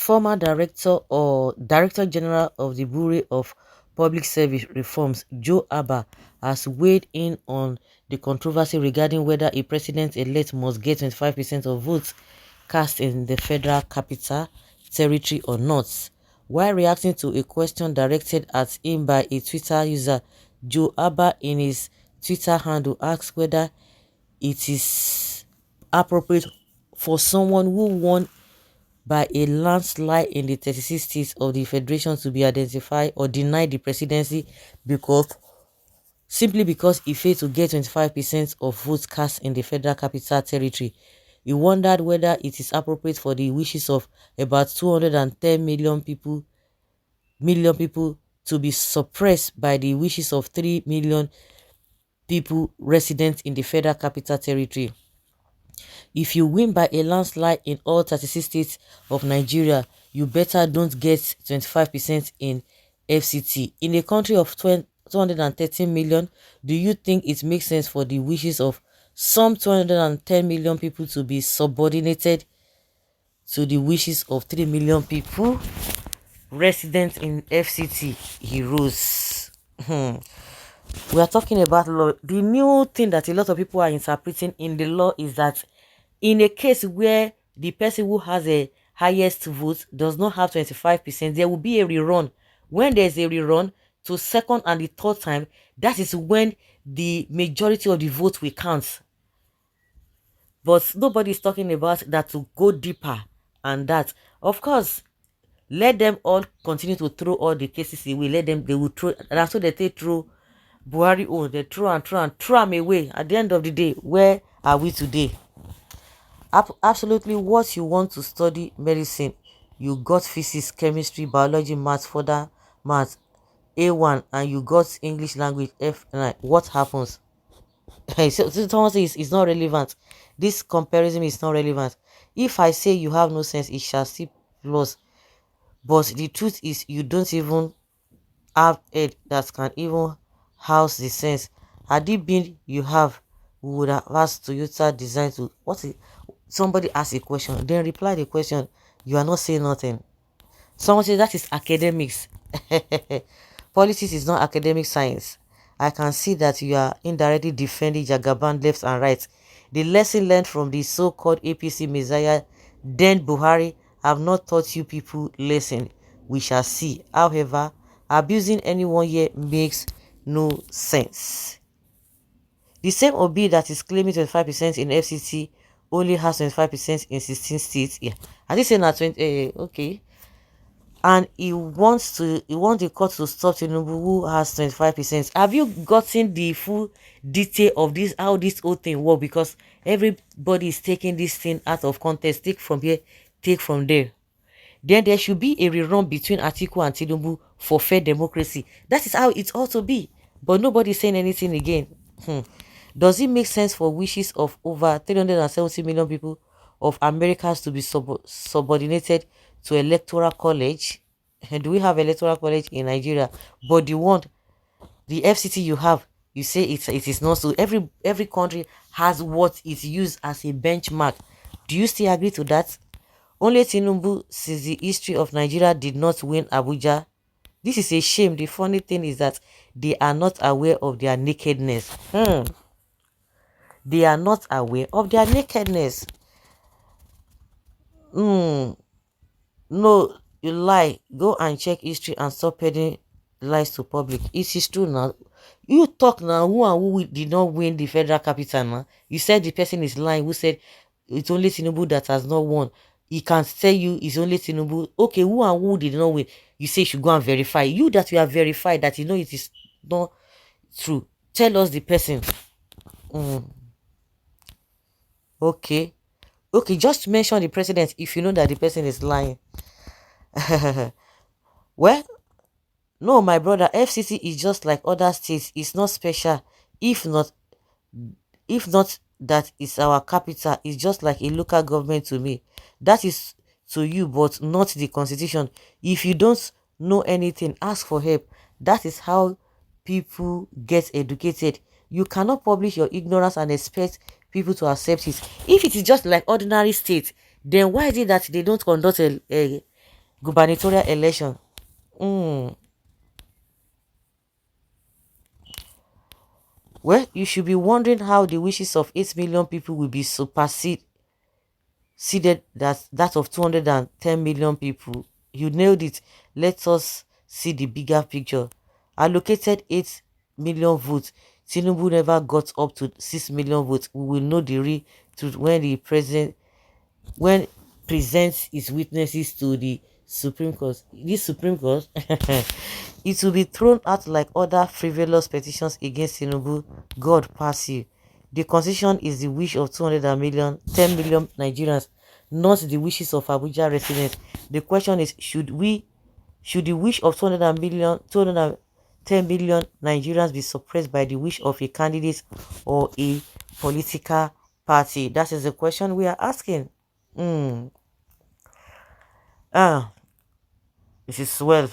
former director general of the Bureau of Public Service Reforms, Joe Abba, has weighed in on the controversy regarding whether a president-elect must get 25% of votes cast in the Federal Capital Territory or not. While reacting to a question directed at him by a Twitter user, Joe Abba in his Twitter handle asked whether it is appropriate for someone who won by a landslide in the 36 states of the federation to be identified or denied the presidency because simply because he failed to get 25% of votes cast in the Federal Capital Territory. He wondered whether it is appropriate for the wishes of about 210 million people to be suppressed by the wishes of 3 million people resident in the Federal Capital Territory. If you win by a landslide in all 36 states of Nigeria, you better don't get 25% in FCT. In a country of 213 million, do you think it makes sense for the wishes of some 210 million people to be subordinated to the wishes of 3 million people resident in FCT? Heroes. We are talking about law. The new thing that a lot of people are interpreting in the law is that in a case where the person who has a highest vote does not have 25%, there will be a rerun. When there's a rerun to second and the third time, that is when the majority of the vote will count. But nobody is talking about that to go deeper and that. Of course, let them all continue to throw all the cases away. Let them, they will throw, that's what they throw Buhari own. They throw them away. At the end of the day, where are we today? Absolutely what you want to study medicine, you got physics, chemistry, biology, maths, further maths A1, and you got English language F9. What happens? So someone says it's not relevant. This comparison is not relevant. If I say you have no sense, it shall still plus. But the truth is you don't even have head that can even house the sense. Had it been you have, we would have asked Toyota design to what is somebody asks a question, then reply the question. You are not saying nothing. Someone says that is academics. Politics is not academic science. I can see that you are indirectly defending Jagaban left and right. The lesson learned from the so-called APC Messiah, then Buhari, have not taught you people lesson. We shall see. However, abusing anyone here makes no sense. The same Obi that is claiming 25% in FCT only has 25% in 16 states. Yeah, I did say not 20. Okay, and he wants the court to stop Tinubu, who has 25%. Have you gotten the full detail of this, how this whole thing works? Because everybody is taking this thing out of context. Take from here, take from there. Then there should be a rerun between Atiku and Tinubu for fair democracy. That is how it ought to be. But nobody is saying anything again. Does it make sense for wishes of over 370 million people of Americans to be subordinated to electoral college? Do we have electoral college in Nigeria? But the FCT you have, you say it is not so. Every country has what is used as a benchmark. Do you still agree to that? Only Tinubu, since the history of Nigeria, did not win Abuja. This is a shame. The funny thing is that they are not aware of their nakedness. They are not aware of their nakedness. No, you lie. Go and check history and stop peddling lies to public. It is true now. You talk now. Who and who did not win the federal capital now? You said the person is lying who said it's only Tinubu that has not won. He can tell you it's only Tinubu. Okay, who and who did not win? You say you should go and verify. You that you have verified that you know it is not true. Tell us the person. Okay. Okay, just mention the president if you know that the person is lying. Well, no, my brother, FCC is just like other states. It's not special. If not, if not that is our capital, it's just like a local government to me. That is to you, but not the constitution. If you don't know anything, ask for help. That is how people get educated. You cannot publish your ignorance and expect people to accept it. If it is just like ordinary state, then why is it that they don't conduct gubernatorial election. Hmm. Well, you should be wondering how the wishes of 8 million people will be superseded that of 210 million people. You nailed it. Let us see the bigger picture. Allocated 8 million votes. Tinubu never got up to 6 million votes. We will know the real truth when the president when presents his witnesses to the Supreme Court. This Supreme Court, it will be thrown out like other frivolous petitions against Tinubu. God pass you. The constitution is the wish of 200 million, 10 million Nigerians, not the wishes of Abuja residents. The question is, should the wish of 200 million, 210 million Nigerians be suppressed by the wish of a candidate or a political party? That is the question we are asking. Hmm. Ah, this is well.